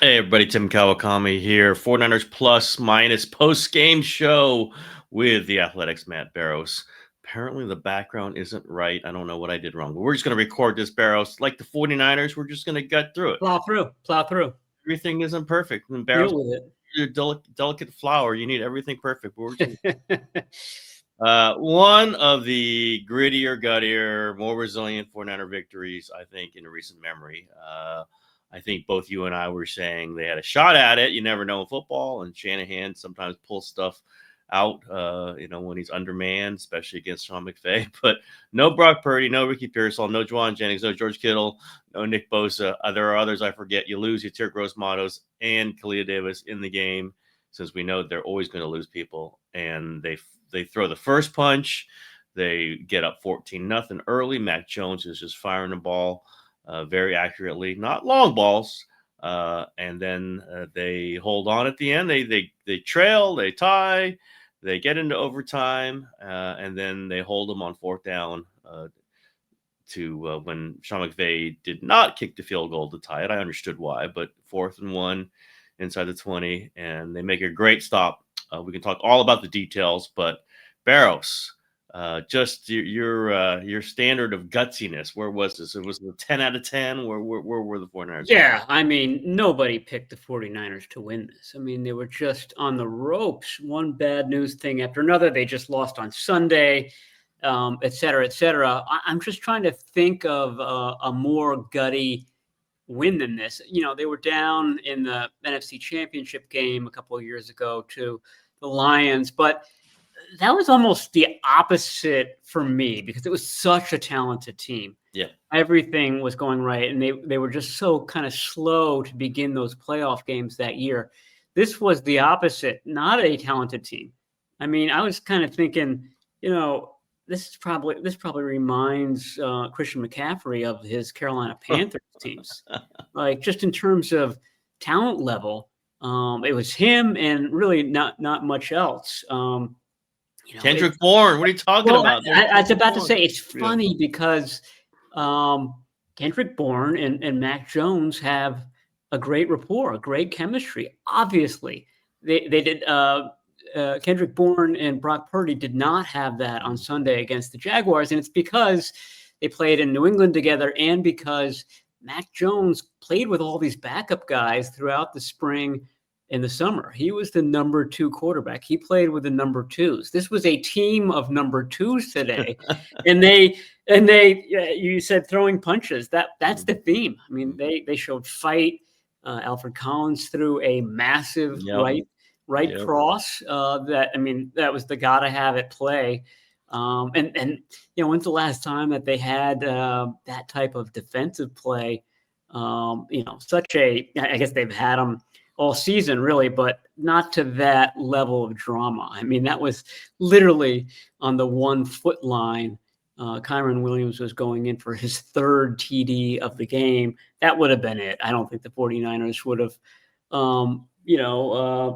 Hey everybody, Tim Kawakami here. 49ers plus minus post-game show with the Athletics Matt Barrows. Apparently the background isn't right. I don't know what I did wrong, but we're just going to record this, Barrows. Like the 49ers, we're just going to gut through it. Plow through. Everything isn't perfect. And Barrows, Deal with you're a delicate flower. You need everything perfect. But we're just it. one of the grittier, guttier, more resilient 49er victories, I think, in recent memory. I think both you and I were saying they had a shot at it. You never know in football, and Shanahan sometimes pulls stuff out, when he's undermanned, especially against Sean McVay. But no Brock Purdy, no Ricky Pearsall, no Juwan Jennings, no George Kittle, no Nick Bosa. There are others I forget. You lose Yatir Gross-Matos and Khalil Davis in the game, since we know they're always going to lose people, and they throw the first punch. They get up 14-0 early. Mac Jones is just firing the ball very accurately, not long balls. And then they hold on at the end. They trail, they tie, they get into overtime, and then they hold them on fourth down to when Sean McVay did not kick the field goal to tie it. I understood why, but 4th and 1 inside the 20, and they make a great stop. We can talk all about the details, but Barrows, just your standard of gutsiness. Where was this? It was a 10 out of 10. Where were the 49ers? Yeah, I mean, nobody picked the 49ers to win this. I mean, they were just on the ropes, one bad news thing after another. They just lost on Sunday, et cetera, et cetera. I'm just trying to think of a more gutty win than this. You know, they were down in the NFC Championship game a couple of years ago to the Lions, but that was almost the opposite for me because it was such a talented team. Yeah. Everything was going right, and they were just so kind of slow to begin those playoff games that year. This was the opposite, not a talented team. I mean, I was kind of thinking, this probably reminds Christian McCaffrey of his Carolina Panthers teams, like just in terms of talent level. It was him and really not much else. Kendrick Bourne, what are you talking about? I was about to say it's funny because Kendrick Bourne and Mac Jones have a great rapport, a great chemistry. Obviously, they did. Kendrick Bourne and Brock Purdy did not have that on Sunday against the Jaguars, and it's because they played in New England together, and because Mac Jones played with all these backup guys throughout the spring. In the summer, he was the number 2 quarterback. He played with the number 2s. This was a team of number 2s today, and you said throwing punches. That's the theme. I mean, they showed fight. Alfred Collins threw a massive right cross. That was the gotta have it play. When's the last time that they had that type of defensive play? I guess they've had them all season, really, but not to that level of drama. I mean, that was literally on the 1 foot line. Kyron Williams was going in for his 3rd TD of the game. That would have been it. I don't think the 49ers would have,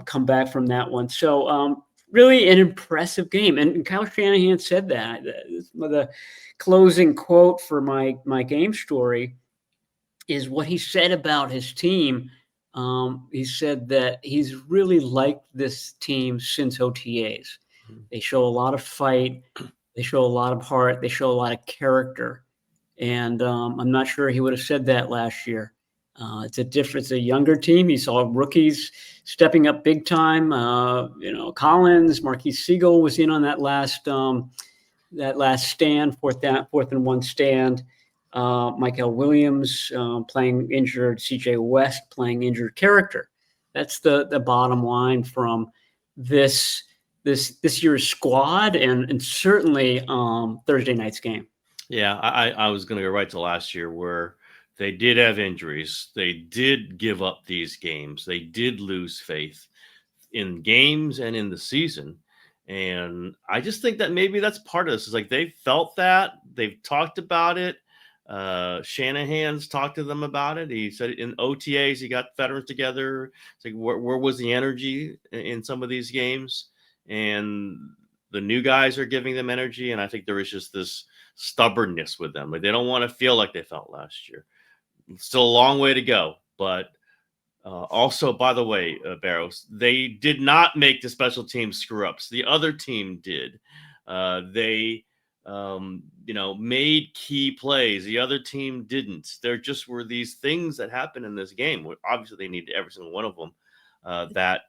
come back from that one. So really an impressive game. And Kyle Shanahan said that. The closing quote for my game story is what he said about his team. He said that he's really liked this team since OTAs. They show a lot of fight. They show a lot of heart. They show a lot of character. And I'm not sure he would have said that last year. It's a younger team. He saw rookies stepping up big time. Collins, Marquise Siegel was in on that last stand, fourth and 1 stand. Michael Williams playing injured, CJ West playing injured character. That's the bottom line from this year's squad and certainly Thursday night's game. Yeah, I was going to go right to last year where they did have injuries. They did give up these games. They did lose faith in games and in the season. And I just think that maybe that's part of this. It's like they felt that. They've talked about it. Shanahan's talked to them about it. He said in OTAs he got veterans together. It's like where was the energy in some of these games? And the new guys are giving them energy, and I think there is just this stubbornness with them. Like they don't want to feel like they felt last year. Still a long way to go, but Also, by the way, Barrows, they did not make the special team screw ups. The other team did. They, made key plays. The other team didn't. There just were these things that happened in this game. Obviously, they need every single one of them. That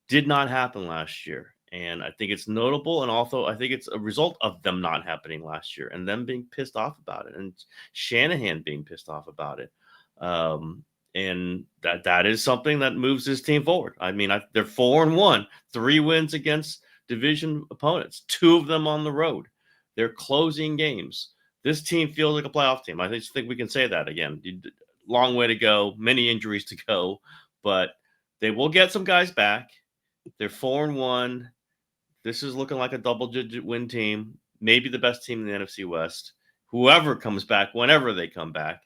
did not happen last year. And I think it's notable. And also, I think it's a result of them not happening last year and them being pissed off about it and Shanahan being pissed off about it. And that is something that moves this team forward. I mean, they're 4-1, 3 wins against division opponents, 2 of them on the road. They're closing games. This team feels like a playoff team. I just think we can say that again. Long way to go, many injuries to go, but they will get some guys back. They're 4-1. This is looking like a double-digit win team, maybe the best team in the NFC West. Whoever comes back, whenever they come back.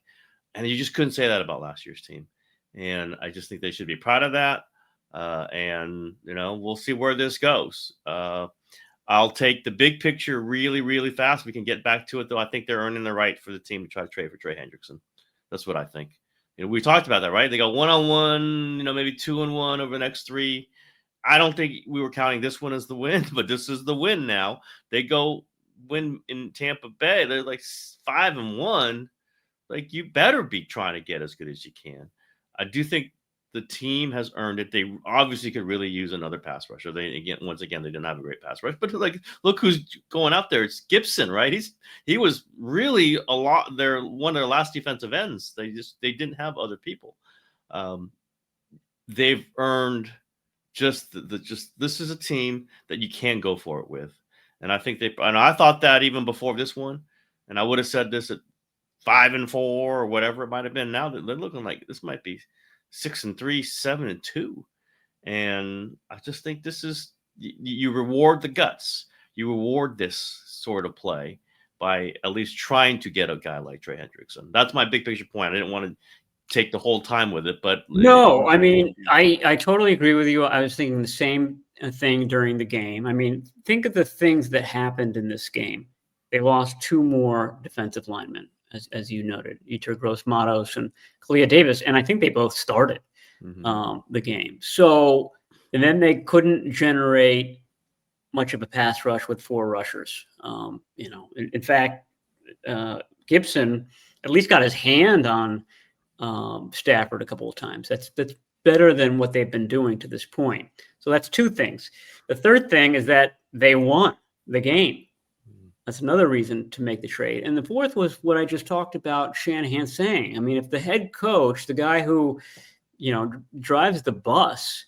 And you just couldn't say that about last year's team. And I just think they should be proud of that. And we'll see where this goes. I'll take the big picture really, really fast. We can get back to it, though. I think they're earning the right for the team to try to trade for Trey Hendrickson. That's what I think. We talked about that, right? They go 1-on-1, maybe 2-1 over the next 3. I don't think we were counting this one as the win, but this is the win now. They go win in Tampa Bay. They're like 5-1. Like, you better be trying to get as good as you can. I do think the team has earned it. They obviously could really use another pass rusher. Once again, they didn't have a great pass rush, but look who's going out there. It's Gibson, right? He was really one of their last defensive ends. They didn't have other people. They've earned this is a team that you can go for it with. And I think I thought that even before this one, and I would have said this at 5-4 or whatever it might have been. Now they're looking like this might be 6-3, 7-2. And I just think this is, you reward the guts. You reward this sort of play by at least trying to get a guy like Trey Hendrickson. That's my big picture point. I didn't want to take the whole time with it, but no, I mean, I totally agree with you. I was thinking the same thing during the game. I mean, think of the things that happened in this game. They lost 2 more defensive linemen, as you noted, Yetur Gross-Matos and Kalia Davis, and I think they both started the game. So, and then they couldn't generate much of a pass rush with 4 rushers. In fact, Gibson at least got his hand on Stafford a couple of times. That's better than what they've been doing to this point. So that's 2 things. The third thing is that they won the game. That's another reason to make the trade. And the fourth was what I just talked about Shanahan saying. I mean, if the head coach, the guy who, drives the bus,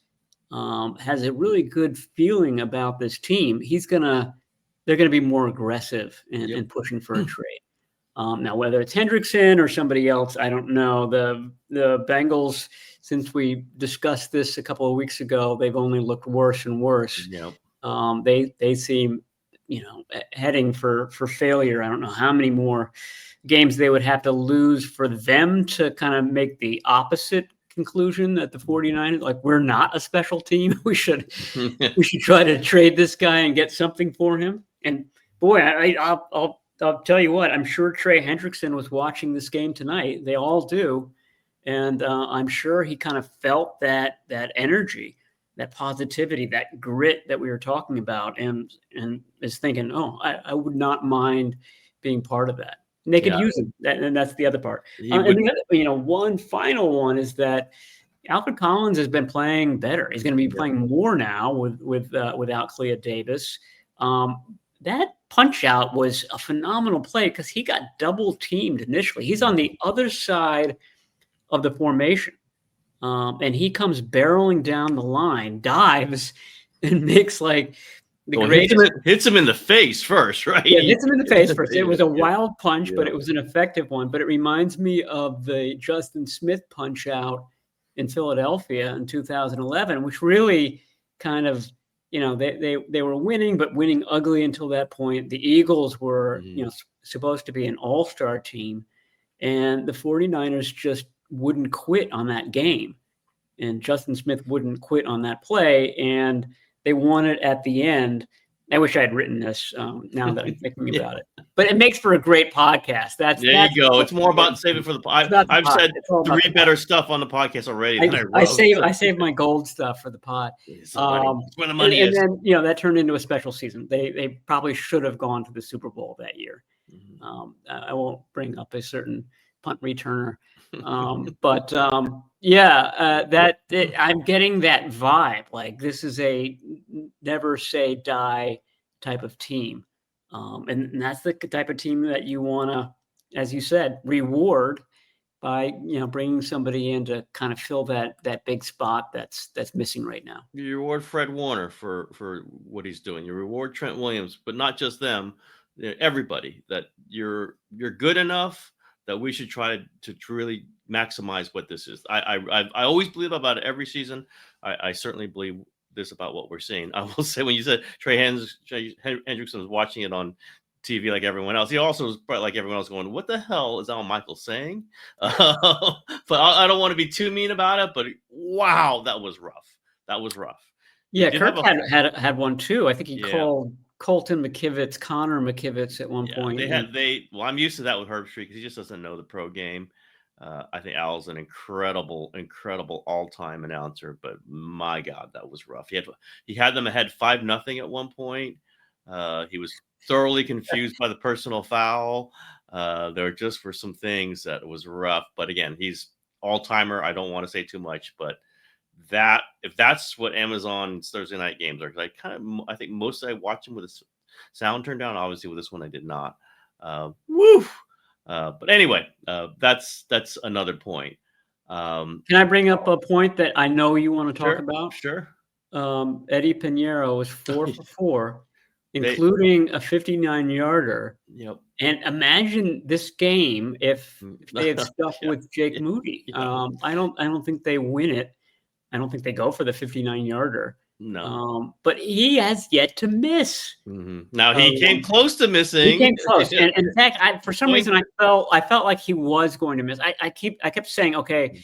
has a really good feeling about this team, they're going to be more aggressive in pushing for a trade. Now, whether it's Hendrickson or somebody else, I don't know. The Bengals, since we discussed this a couple of weeks ago, they've only looked worse and worse. Yep. They seem, heading for failure. I don't know how many more games they would have to lose for them to kind of make the opposite conclusion that the 49ers, like, we're not a special team. We should try to trade this guy and get something for him. And boy, I'll tell you what, I'm sure Trey Hendrickson was watching this game tonight. They all do. And I'm sure he kind of felt that energy, that positivity, that grit that we were talking about, and is thinking, I would not mind being part of that. And they could use him, and that's the other part. And the other, one final one is that Alfred Collins has been playing better. He's going to be playing more now without Clea Davis. That punch out was a phenomenal play because he got double teamed initially. He's on the other side of the formation. And he comes barreling down the line, dives, and makes like the greatest. Hits him in the face first, right? Yeah, hits him in the face first. It was a wild punch, but it was an effective one. But it reminds me of the Justin Smith punch out in Philadelphia in 2011, which really kind of, they were winning, but winning ugly until that point. The Eagles were, supposed to be an all-star team, and the 49ers just wouldn't quit on that game, and Justin Smith wouldn't quit on that play, and they won it at the end. I wish I had written this now that I'm thinking about it. But it makes for a great podcast. That's you go. It's more about saving for the. I've said 3 better stuff on the podcast already than I wrote. I save my gold stuff for the pod. It's where the money is. And then that turned into a special season. They probably should have gone to the Super Bowl that year. I won't bring up a certain punt returner, but I'm getting that vibe. Like this is a never say die type of team, and that's the type of team that you want to, as you said, reward by bringing somebody in to kind of fill that big spot that's missing right now. You reward Fred Warner for what he's doing. You reward Trent Williams, but not just them. Everybody, that you're good enough that we should try to really maximize what this is. I always believe about it every season. I certainly believe this about what we're seeing. I will say, when you said Trey Hendrickson was watching it on TV like everyone else, he also was probably like everyone else going, "What the hell is Al Michaels saying?" But I don't want to be too mean about it. But wow, that was rough. That was rough. Yeah, Kirk had one too. I think he called Colton McKivitz, Connor McKivitz at one point. Well, I'm used to that with Herbstreit because he just doesn't know the pro game. I think Al's an incredible all-time announcer, but my God, that was rough. He had them ahead 5-0 at one point. He was thoroughly confused by the personal foul. There just were some things that was rough, but again, he's all-timer. I don't want to say too much, but if that's what Amazon's Thursday night games are, because I think most I watch them with the sound turned down. Obviously, with this one I did not. But anyway, that's another point. Can I bring up a point that I know you want to talk about? Sure. Eddie Pinheiro was 4 for 4, including a 59-yarder. Yep. And imagine this game if they had stuck with Jake Moody. I don't think they win it. I don't think they go for the 59-yarder. No. But he has yet to miss. Now he came close to missing. He came close. And in fact, for some reason, I felt like he was going to miss. I kept saying, okay,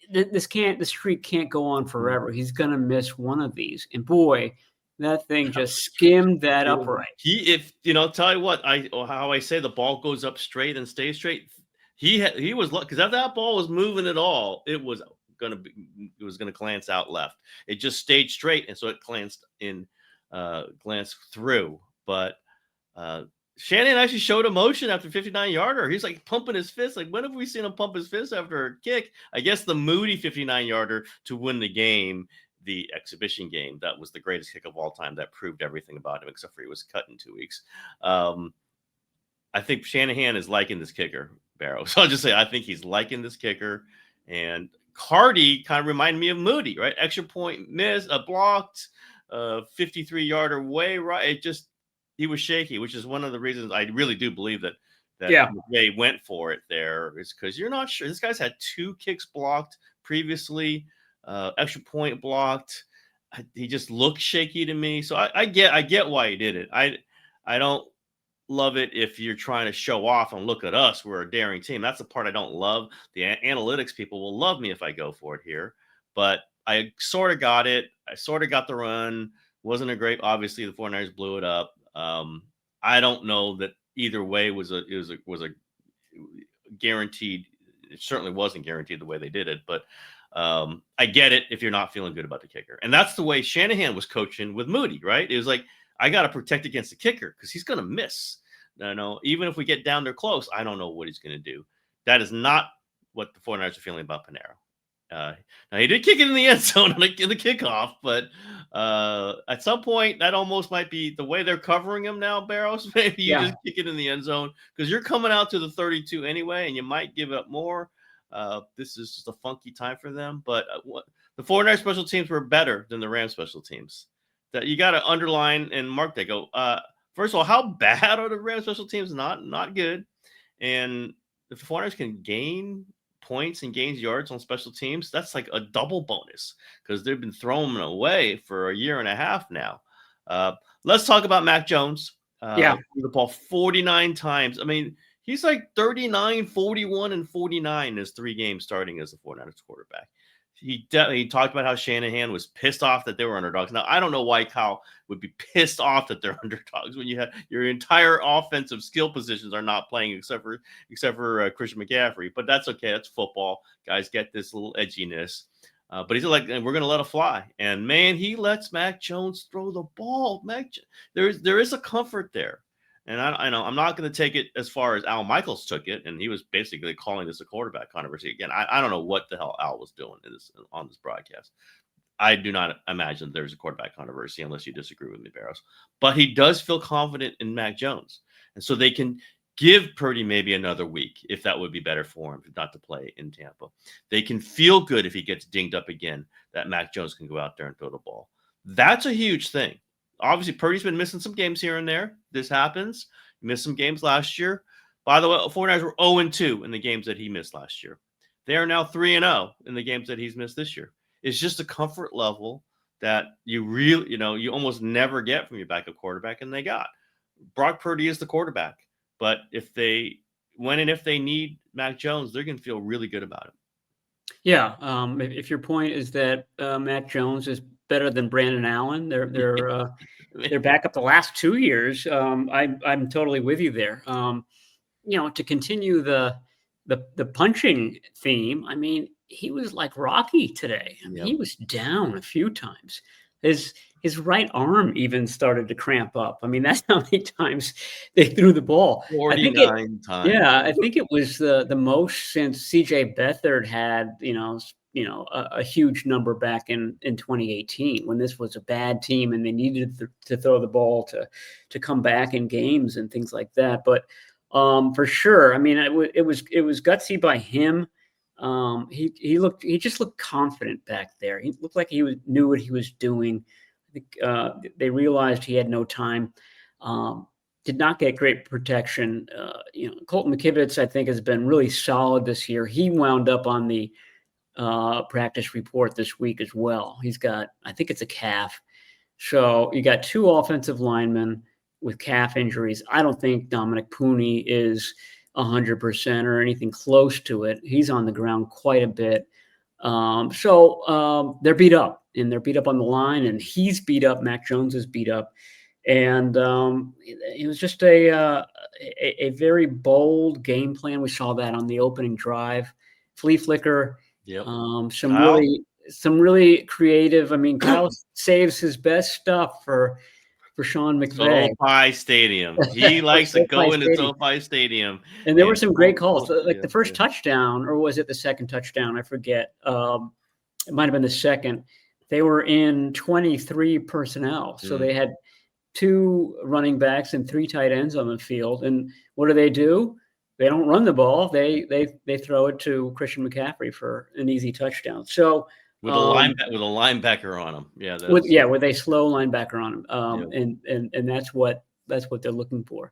this streak can't go on forever. He's going to miss one of these. And boy, that thing just skimmed that upright. Tell you what, how I say the ball goes up straight and stays straight. He was lucky because if that ball was moving at all, it was going to glance out left. It just stayed straight, and so it glanced through. But Shanahan actually showed emotion after 59-yarder. He's like pumping his fist. Like, when have we seen him pump his fist after a kick? I guess the Moody 59-yarder to win the game, the exhibition game, that was the greatest kick of all time. That proved everything about him, except for he was cut in 2 weeks. I think Shanahan is liking this kicker, Barrows. So I'll just say I think he's liking this kicker. And Cardi kind of reminded me of Moody, right? Extra point miss, blocked, 53-yarder way right. He was shaky, which is one of the reasons I really do believe that they went for it there, is because you're not sure. This guy's had 2 kicks blocked previously, extra point blocked. He just looked shaky to me. So I get why he did it. I don't love it if you're trying to show off and look at us, we're a daring team. That's the part I don't love. The analytics people will love me if I go for it here, but I sort of got it. I sort of got the run. Wasn't a great, obviously the 49ers blew it up. I don't know that either way was a guaranteed. It certainly wasn't guaranteed the way they did it, but I get it if you're not feeling good about the kicker. And that's the way Shanahan was coaching with Moody, right? It was like, I got to protect against the kicker because he's going to miss. No, even if we get down there close, I don't know what he's going to do. That is not what the 49ers are feeling about Pinheiro. Now, he did kick it in the end zone in the kickoff, but at some point, that almost might be the way they're covering him now, Barrows. Maybe you just kick it in the end zone because you're coming out to the 32 anyway, and you might give up more. This is just a funky time for them. But the 49ers special teams were better than the Rams special teams. That you got to underline and mark that. Go, first of all, how bad are the Rams special teams? Not good. And if the 49ers can gain points and gains yards on special teams, that's like a double bonus because they've been throwing them away for a year and a half now. Let's talk about Mac Jones. Threw the ball 49 times. I mean, he's like 39, 41, and 49 in his 3 games starting as the 49ers quarterback. he talked about how Shanahan was pissed off that they were underdogs. Now, I don't know why Kyle would be pissed off that they're underdogs when you have your entire offensive skill positions are not playing except for Christian McCaffrey. But that's okay. That's football. Guys get this little edginess. But he's like, we're going to let it fly. And, man, he lets Mac Jones throw the ball. There is a comfort there. And I know I'm not going to take it as far as Al Michaels took it, and he was basically calling this a quarterback controversy again. I don't know what the hell Al was doing on this broadcast. I do not imagine there's a quarterback controversy unless you disagree with me, Barrows. But he does feel confident in Mac Jones, and so they can give Purdy maybe another week if that would be better for him not to play in Tampa. They can feel good if he gets dinged up again that Mac Jones can go out there and throw the ball. That's a huge thing. Obviously, Purdy's been missing some games here and there. This happens. He missed some games last year. By the way, 49ers were 0-2 in the games that he missed last year. They are now 3-0 in the games that he's missed this year. It's just a comfort level that you really, you almost never get from your backup quarterback, and they got. Brock Purdy is the quarterback. But if they need Mac Jones, they're going to feel really good about it. Yeah. If your point is that Mac Jones is better than Brandon Allen, they're back up the last 2 years. I'm totally with you there. To continue the punching theme, I mean, he was like Rocky today. I mean, He was down a few times. His right arm even started to cramp up. I mean, that's how many times they threw the ball. 49 times. Yeah, I think it was the most since C.J. Beathard had, a huge number back in 2018 when this was a bad team and they needed to throw the ball to come back in games and things like that. But for sure, I mean, it was gutsy by him. He just looked confident back there. He looked like he knew what he was doing. I think they realized he had no time. Did not get great protection. Colton McKivitz, I think, has been really solid this year. He wound up on the practice report this week as well. He's got, I think it's a calf. So you got 2 offensive linemen with calf injuries. I don't think Dominic Pooney is 100% or anything close to it. He's on the ground quite a bit. So they're beat up, and they're beat up on the line, and he's beat up. Mac Jones is beat up. And it was just a very bold game plan. We saw that on the opening drive. Flea flicker. Yep. Some really creative. I mean, Kyle saves his best stuff for Sean McVay. SoFi Stadium. He likes to go into SoFi Stadium. And there were some great calls. Like the first touchdown, or was it the second touchdown? I forget. It might have been the second. They were in 23 personnel. So they had 2 running backs and 3 tight ends on the field. And what do? They don't run the ball. They throw it to Christian McCaffrey for an easy touchdown. So with a linebacker on him, with a slow linebacker on him, and that's what they're looking for.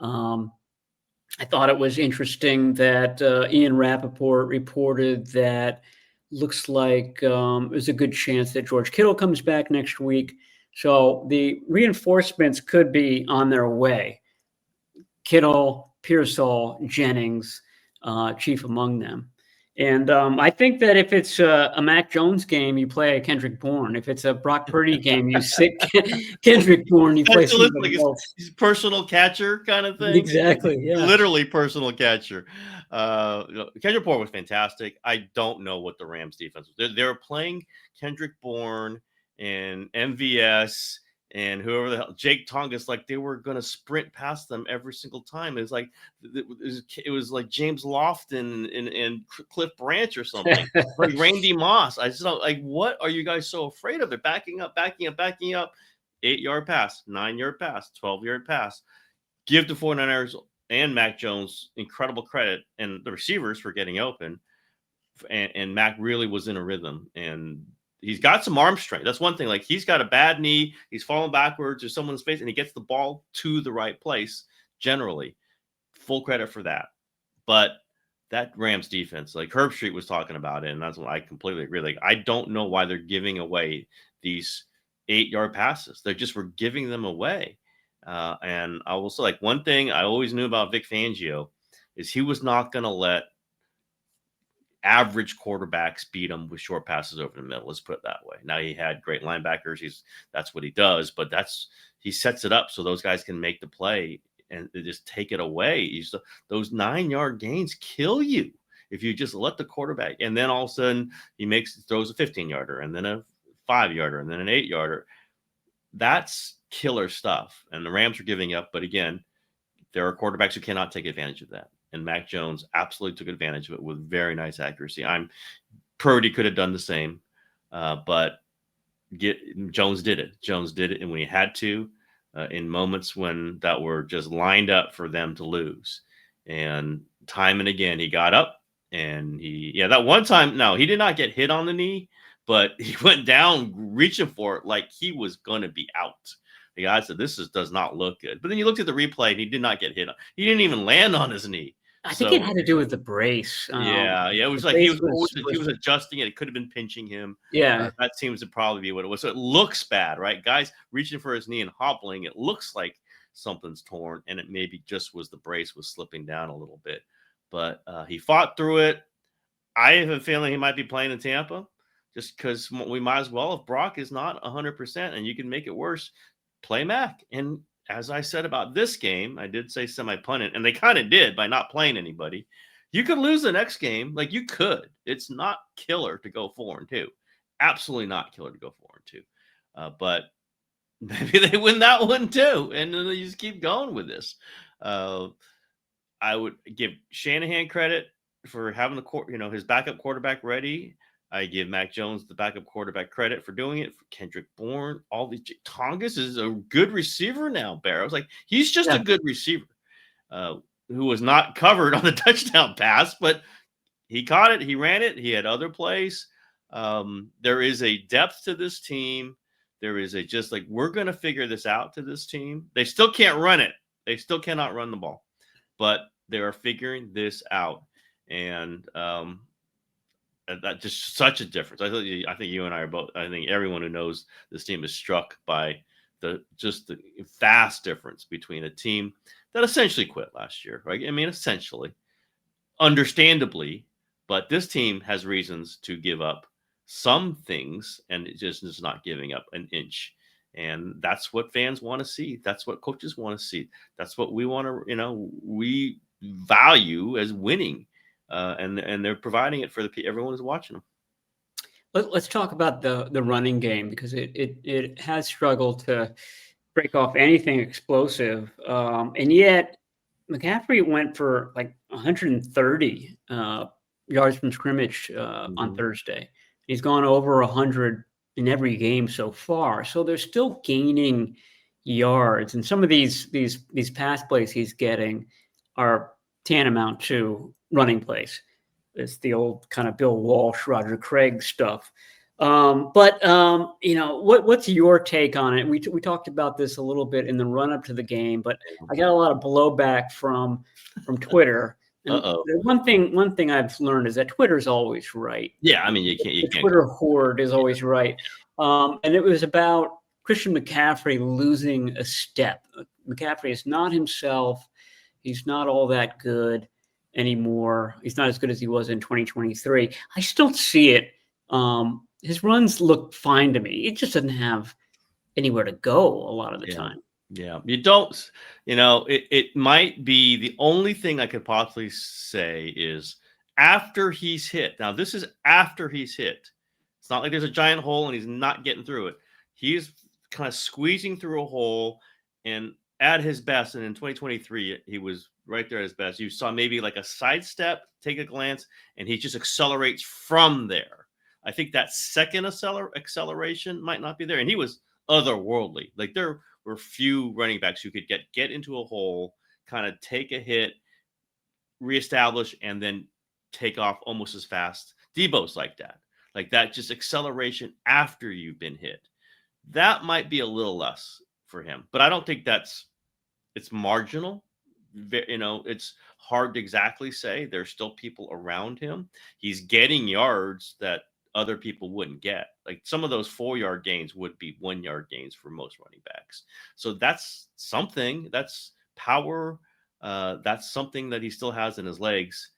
I thought it was interesting that Ian Rappaport reported that looks like there's a good chance that George Kittle comes back next week. So the reinforcements could be on their way. Kittle, Pearsall, Jennings, chief among them. And I think that if it's a Mac Jones game, you play Kendrick Bourne. If it's a Brock Purdy game, you sit Kendrick Bourne. You play somebody else. He's personal catcher kind of thing. Exactly, yeah. Literally personal catcher. Kendrick Bourne was fantastic. I don't know what the Rams defense was. They were playing Kendrick Bourne and MVS and whoever the hell, Jake Tongas, like they were going to sprint past them every single time. It was like James Lofton and Cliff Branch or something, like Randy Moss. I just don't like, what are you guys so afraid of? They're backing up. 8-yard pass, 9-yard pass, 12-yard pass. Give the 49ers and Mac Jones incredible credit and the receivers for getting open. And Mac really was in a rhythm, and he's got some arm strength. That's one thing. Like, he's got a bad knee. He's falling backwards or someone's face, and he gets the ball to the right place generally. Full credit for that. But that Rams defense, like Herb Street was talking about it, and that's what I completely agree. Like, I don't know why they're giving away these 8-yard passes. They just were giving them away. And I will say, like, one thing I always knew about Vic Fangio is he was not going to let average quarterbacks beat him with short passes over the middle. Let's put it that way. Now he had great linebackers. That's what he does, but he sets it up so those guys can make the play and they just take it away. Those 9-yard gains kill you if you just let the quarterback. And then all of a sudden he throws a 15-yarder and then a 5-yarder and then an 8-yarder. That's killer stuff. And the Rams are giving up, but again, there are quarterbacks who cannot take advantage of that. And Mac Jones absolutely took advantage of it with very nice accuracy. Purdy could have done the same, but Jones did it. Jones did it, and when he had to, in moments when that were just lined up for them to lose. And time and again, he got up, and that one time, no, he did not get hit on the knee, but he went down reaching for it like he was going to be out. The guy said, this does not look good. But then you looked at the replay, and he did not get hit. He didn't even land on his knee. I think it had to do with the brace. It was like he was adjusting it. It could have been pinching him. Yeah, that seems to probably be what it was. So it looks bad, right? Guys reaching for his knee and hobbling. It looks like something's torn, and it maybe just was the brace was slipping down a little bit. But he fought through it. I have a feeling he might be playing in Tampa, just because we might as well. If Brock is not 100%, and you can make it worse, play Mac. And as I said about this game, I did say semi-punt, and they kind of did by not playing anybody. You could lose the next game. Like, you could. It's not killer to go 4-2. Absolutely not killer to go 4-2. But maybe they win that one too. And then they just keep going with this. I would give Shanahan credit for having his backup quarterback ready. I give Mac Jones, the backup quarterback, credit for doing it. For Kendrick Bourne, all these. Tongas is a good receiver now, Barrows. Like, he's just a good receiver who was not covered on the touchdown pass, but he caught it. He ran it. He had other plays. There is a depth to this team. There is we're going to figure this out to this team. They still can't run it. They still cannot run the ball, but they are figuring this out. And that's just such a difference. I think you and I are both. I think everyone who knows this team is struck by the vast difference between a team that essentially quit last year, right? I mean, essentially, understandably, but this team has reasons to give up some things, and it just is not giving up an inch. And that's what fans want to see. That's what coaches want to see. That's what we want to, we value as winning. And they're providing it for everyone who's watching them. Let's talk about the running game, because it has struggled to break off anything explosive. And yet McCaffrey went for like 130 yards from scrimmage on Thursday. He's gone over 100 in every game so far. So they're still gaining yards. And some of these pass plays he's getting are tantamount to running plays. It's the old kind of Bill Walsh, Roger Craig stuff. But what's your take on it? We talked about this a little bit in the run up to the game, but I got a lot of blowback from Twitter. One thing I've learned is that Twitter's always right. Yeah, I mean, you can't. Twitter horde is always right. And it was about Christian McCaffrey losing a step. McCaffrey is not himself. He's not all that good anymore. He's not as good as he was in 2023. I still see it. His runs look fine to me. It just doesn't have anywhere to go a lot of the time. Yeah, you don't, it might be the only thing I could possibly say is after he's hit. Now, this is after he's hit. It's not like there's a giant hole and he's not getting through it. He's kind of squeezing through a hole and at his best. And in 2023, he was right there at his best. You saw maybe like a sidestep, take a glance, and he just accelerates from there. I think that second acceleration might not be there. And he was otherworldly. Like, there were few running backs who could get into a hole, kind of take a hit, reestablish, and then take off almost as fast. Debo's like that just acceleration after you've been hit. That might be a little less for him, but I don't think it's marginal. It's hard to exactly say. There's still people around him. He's getting yards that other people wouldn't get. Like, some of those 4-yard gains would be 1-yard gains for most running backs. So that's something. That's power. That's something that he still has in his legs.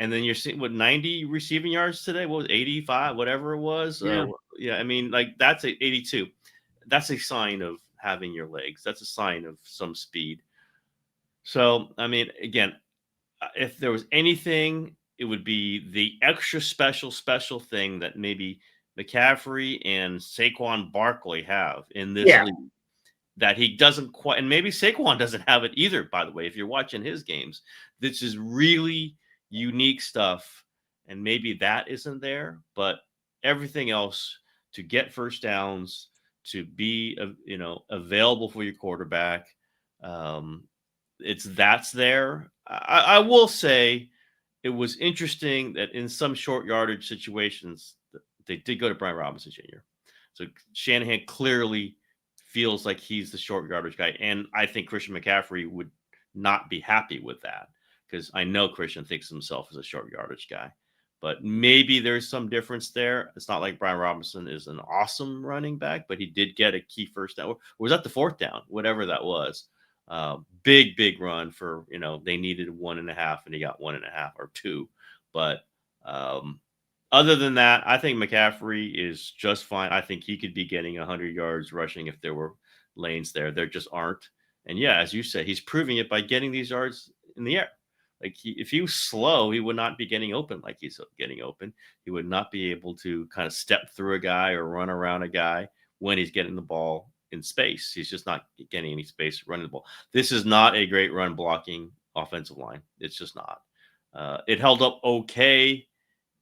And then you're seeing 90 receiving yards today. What was 85, whatever it was? Yeah. I mean, like that's 82. That's a sign of having your legs. That's a sign of some speed. So, I mean, again, if there was anything, it would be the extra special thing that maybe McCaffrey and Saquon Barkley have in this Yeah. league that he doesn't quite, and maybe Saquon doesn't have it either, by the way, if you're watching his games. This is really unique stuff, and maybe that isn't there, but everything else to get first downs, to be, available for your quarterback, that's there. I will say it was interesting that in some short yardage situations, they did go to Brian Robinson Jr. So Shanahan clearly feels like he's the short yardage guy. And I think Christian McCaffrey would not be happy with that, because I know Christian thinks of himself as a short yardage guy. But maybe there's some difference there. It's not like Brian Robinson is an awesome running back, but he did get a key first down. Or was that the fourth down? Whatever that was. Big run for, they needed 1.5 and he got 1.5 or 2. But other than that, I think McCaffrey is just fine. I think he could be getting 100 yards rushing if there were lanes there. There just aren't. And yeah, as you said, he's proving it by getting these yards in the air. Like if he was slow, he would not be getting open like he's getting open. He would not be able to kind of step through a guy or run around a guy when he's getting the ball in space. He's just not getting any space running the ball. This is not a great run blocking offensive line. It's just not. It held up okay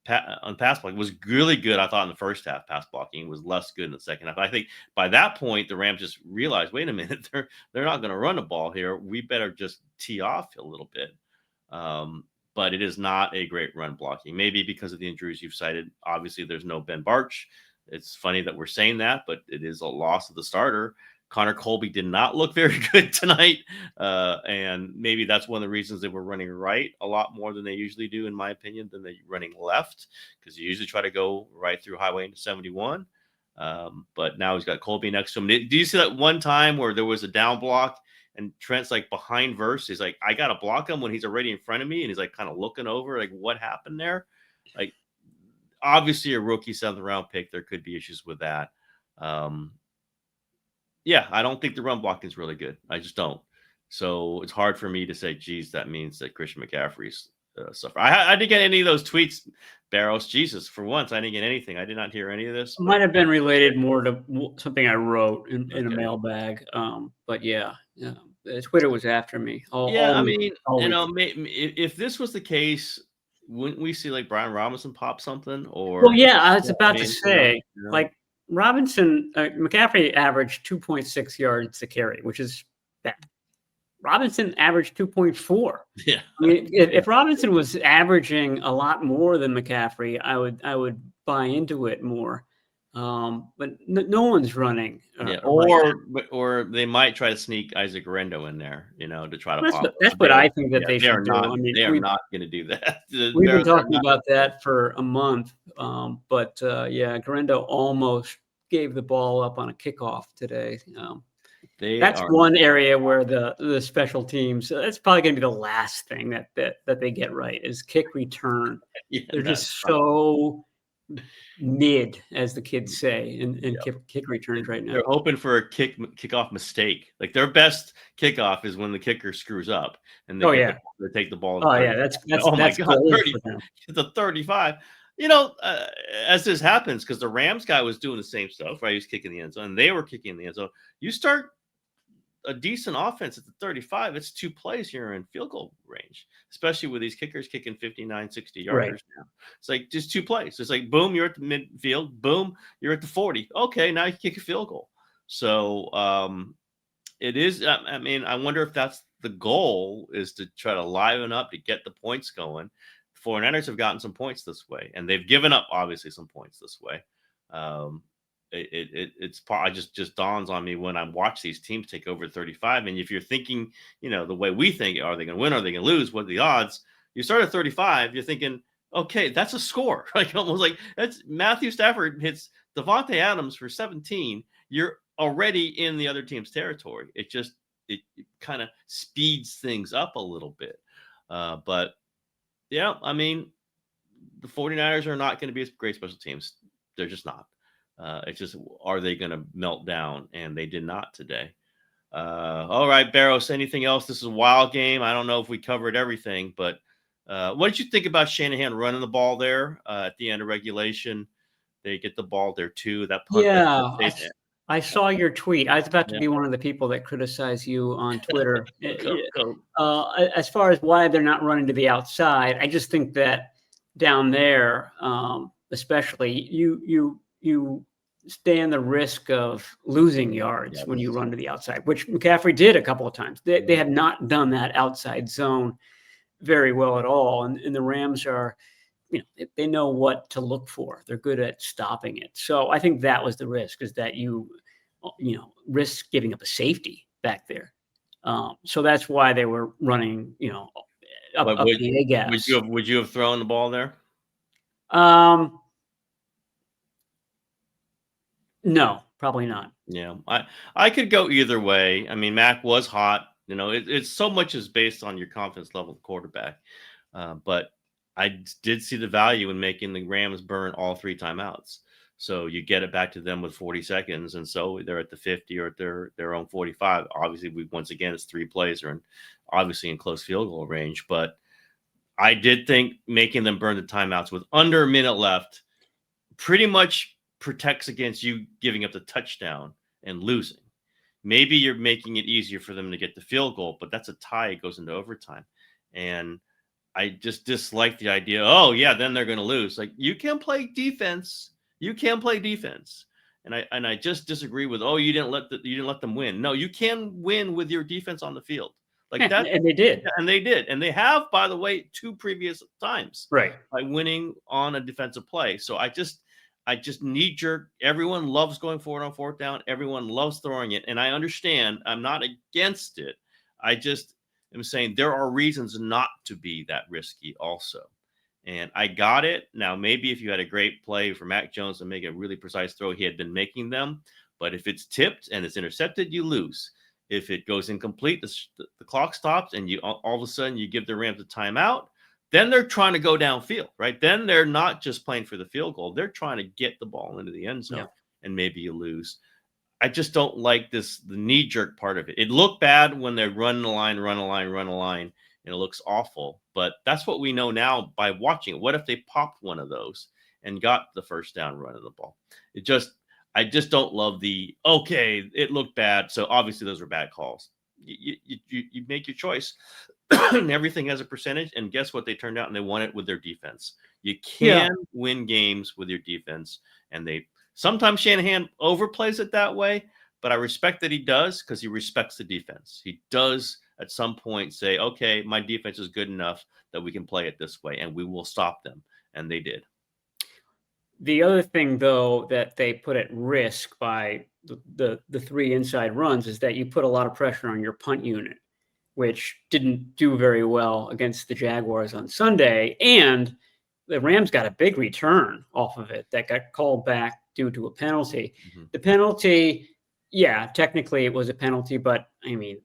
on pass blocking. It was really good, I thought, in the first half. Pass blocking was less good in the second half. I think by that point, the Rams just realized, wait a minute, they're not going to run the ball here. We better just tee off a little bit. But it is not a great run blocking. Maybe because of the injuries you've cited. Obviously, there's no Ben Barch. It's funny that we're saying that, but it is a loss of the starter. Connor Colby did not look very good tonight. And maybe that's one of the reasons they were running right a lot more than they usually do, in my opinion, than they running left, because you usually try to go right through highway into 71. But now he's got Colby next to him. Do you see that one time where there was a down block and Trent's like behind Verse? He's like, I got to block him when he's already in front of me. And he's like kind of looking over, like, what happened there? Like, obviously a rookie 7th round pick. There could be issues with that. Yeah, I don't think the run blocking is really good. I just don't. So it's hard for me to say, geez, that means that Christian McCaffrey's suffer. I didn't get any of those tweets, Barrows. Jesus, for once, I didn't get anything. I did not hear any of this. Might have been related more to something I wrote in a mailbag. But yeah, Twitter was after me. I mean, if this was the case, wouldn't we see like Brian Robinson pop something? Or well, yeah, I was about to say, like Robinson, McCaffrey averaged 2.6 yards a carry, which is bad. Robinson averaged 2.4. Yeah, I mean, if Robinson was averaging a lot more than McCaffrey, I would buy into it more. But no one's running. Or they might try to sneak Isaac Rendo in there, to try to. That's what I think that they should do. I mean, they are not going to do that. We've been talking about that for a month, but Garendo almost gave the ball up on a kickoff today. That's one area where the special teams. That's probably going to be the last thing that they get right is kick return. Yeah, they're just so mid, as the kids say, in kick returns right now. They're hoping for a kickoff mistake. Like their best kickoff is when the kicker screws up and they take the ball. That's my God, 30, the 35. As this happens, because the Rams guy was doing the same stuff, right? He was kicking the end zone, and they were kicking the end zone. You start a decent offense at the 35, it's 2 plays here in field goal range, especially with these kickers kicking 59, 60 yarders now. It's like just 2 plays. It's like, boom, you're at the midfield. Boom, you're at the 40. Okay, now you can kick a field goal. So it is, I mean, I wonder if that's the goal, is to try to liven up to get the points going. 49ers have gotten some points this way, and they've given up, obviously, some points this way. It's just dawns on me when I watch these teams take over 35. And if you're thinking, the way we think, are they going to win? Are they going to lose? What are the odds? You start at 35, you're thinking, okay, that's a score. Like almost like that's Matthew Stafford hits Devontae Adams for 17. You're already in the other team's territory. It kind of speeds things up a little bit. But Yeah, I mean, the 49ers are not going to be a great special teams. They're just not. It's just, are they going to melt down? And they did not today. All right, Barrows, anything else? This is a wild game. I don't know if we covered everything, but what did you think about Shanahan running the ball there at the end of regulation? They get the ball there too. That punt. Yeah, I saw your tweet. I was about to Yeah. be one of the people that criticize you on Twitter. Go. As far as why they're not running to the outside, I just think that down there, especially, you stand the risk of losing yards when you run to the outside, which McCaffrey did a couple of times. They have not done that outside zone very well at all, and the Rams are, they know what to look for. They're good at stopping it. So I think that was the risk, is that you risk giving up a safety back there. So that's why they were running, up the A gas. Would you have thrown the ball there? No, probably not. Yeah, I could go either way. I mean, Mac was hot. It's so much is based on your confidence level of quarterback. But I did see the value in making the Rams burn all 3 timeouts. So you get it back to them with 40 seconds. And so they're at the 50 or at their own 45. Obviously, once again, it's 3 plays and obviously in close field goal range. But I did think making them burn the timeouts with under a minute left pretty much protects against you giving up the touchdown and losing. Maybe you're making it easier for them to get the field goal, but that's a tie. It goes into overtime. And I just dislike the idea. Oh yeah, then they're going to lose. Like, you can play defense. You can play defense. And I just disagree with, oh, you didn't let them win. No, you can win with your defense on the field. Like that. And they did. And they did. And they have, by the way, 2 previous times. Right. By winning on a defensive play. So I just knee jerk. Everyone loves going forward on 4th down. Everyone loves throwing it. And I understand. I'm not against it. I just am saying there are reasons not to be that risky also. And I got it. Now, maybe if you had a great play for Mac Jones to make a really precise throw, he had been making them. But if it's tipped and it's intercepted, you lose. If it goes incomplete, the clock stops, and you all of a sudden you give the Rams a timeout, then they're trying to go downfield, right? Then they're not just playing for the field goal. They're trying to get the ball into the end zone, and maybe you lose. I just don't like the knee-jerk part of it. It looked bad when they run a line, and it looks awful. But that's what we know now by watching it. What if they popped one of those and got the first down run of the ball? I just don't love okay, it looked bad, so obviously those were bad calls. You make your choice, and everything has a percentage, and guess what? They turned out, and they won it with their defense. You can win games with your defense, and sometimes Shanahan overplays it that way, but I respect that he does, because he respects the defense. He does at some point say, okay, my defense is good enough that we can play it this way, and we will stop them, and they did. The other thing, though, that they put at risk by the 3 inside runs is that you put a lot of pressure on your punt unit, which didn't do very well against the Jaguars on Sunday. And the Rams got a big return off of it that got called back due to a penalty. Mm-hmm. The penalty, technically it was a penalty, but I mean,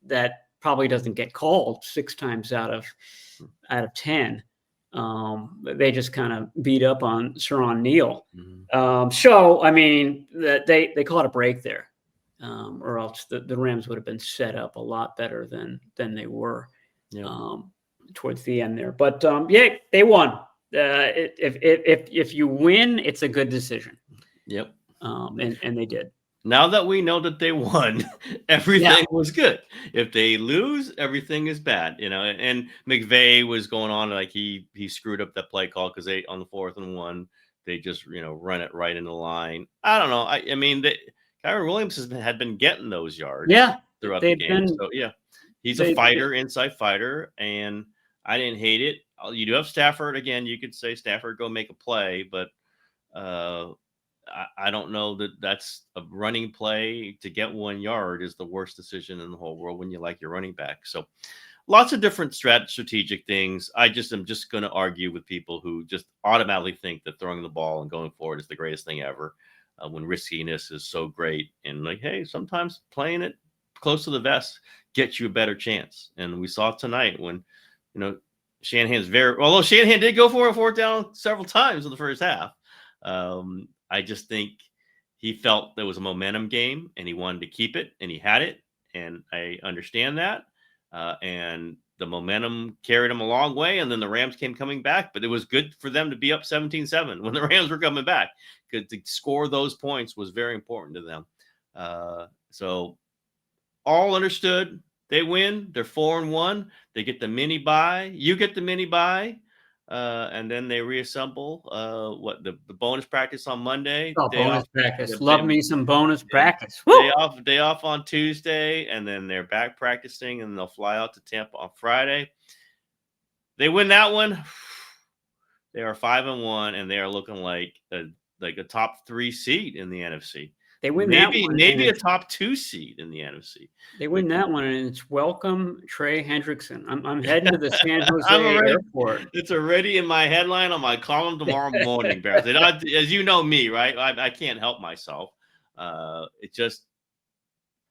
that probably doesn't get called 6 times out of 10. They just kind of beat up on Saron Neal. Mm-hmm. So, I mean, they caught a break there, or else the Rams would have been set up a lot better than they were towards the end there. But, they won. If you win, it's a good decision. Yep. And they did. Now that we know that they won, everything was good. If they lose, everything is bad, And McVay was going on like he screwed up that play call, because they, on the 4th and 1, they just run it right in the line. I don't know. I mean, Kyren Williams had been getting those yards throughout the game. So he's a fighter, inside fighter, and I didn't hate it. You do have Stafford again. You could say Stafford go make a play, but I don't know that that's a running play to get 1 yard is the worst decision in the whole world when you like your running back. So lots of different strategic things. I just am just going to argue with people who just automatically think that throwing the ball and going forward is the greatest thing ever, when riskiness is so great. And like, hey, sometimes playing it close to the vest gets you a better chance. And we saw tonight when, although Shanahan did go for a fourth down several times in the first half. I just think he felt there was a momentum game and he wanted to keep it, and he had it. And I understand that. And the momentum carried him a long way. And then the Rams came coming back, but it was good for them to be up 17-7 when the Rams were coming back, because to score those points was very important to them. So all understood. They win. They're 4-1. They get the mini bye. You get the mini bye. And then they reassemble the bonus practice on Monday. Oh, bonus practice. Love me some bonus practice. Day off on Tuesday, and then they're back practicing, and they'll fly out to Tampa on Friday. They win that one. They are 5-1, and they are looking like a top 3 seed in the NFC. They win that one. Maybe a top 2 seed in the NFC. They win that one, and it's welcome Trey Hendrickson. I'm heading to the San Jose airport. It's already in my headline on my column tomorrow morning, Barrows. As you know me, right? I can't help myself.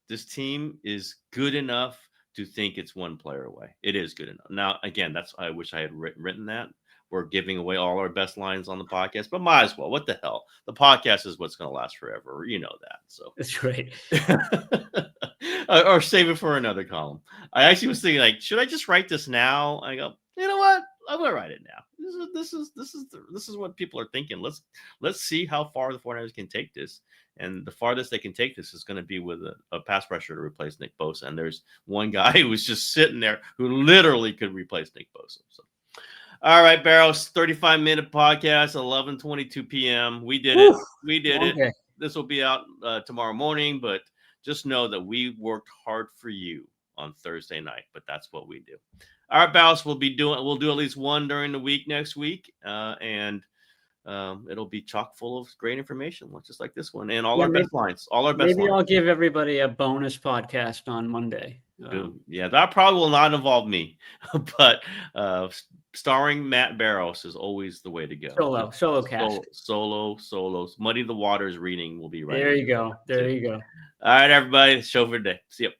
This team is good enough to think it's one player away. It is good enough. Now, again, I wish I had written that. We're giving away all our best lines on the podcast, but might as well. What the hell? The podcast is what's going to last forever. You know that. So that's right. Or save it for another column. I actually was thinking, like, should I just write this now? I go, you know what? I'm going to write it now. This is what people are thinking. Let's see how far the 49ers can take this. And the farthest they can take this is going to be with a pass rusher to replace Nick Bosa. And there's one guy who was just sitting there who literally could replace Nick Bosa. So. All right, Barrows, 35-minute podcast, 11:22 p.m. We did it. We did it. This will be out tomorrow morning, but just know that we worked hard for you on Thursday night, but that's what we do. All right, Barrows, we'll do at least one during the week next week, and it'll be chock full of great information, just like this one, and our best lines. Maybe I'll give everybody a bonus podcast on Monday. Yeah, that probably will not involve me, but starring Matt Barrows is always the way to go. Solo cast. Solos. Muddy the Waters reading will be right. There you go. There you go. All right, everybody. Show for today. See you.